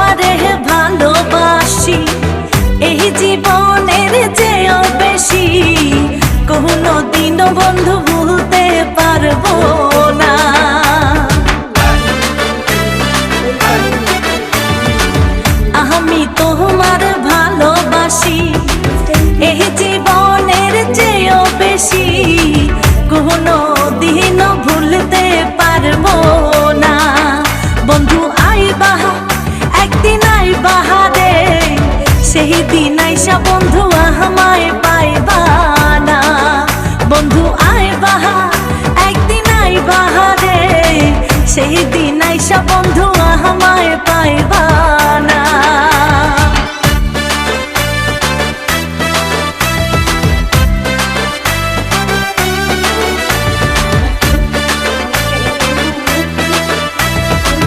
তোমারে ভালোবাসি এই জীবনের চেয়েও বেশি, কোনো দিনও বন্ধু ভুলতে পারবো না। আমি তোমার ভালোবাসি এই জীবনের চেয়েও বেশি, কোনো দিনও ভুলতে পারবো না। বন্ধু আইবা একদিন আইবা রে, সেই দিন আইসা বন্ধু আমায় পাইবা না। বন্ধু আইবা একদিন আইবা রে, সেই দিন আইসা বন্ধু আমায় পাইবা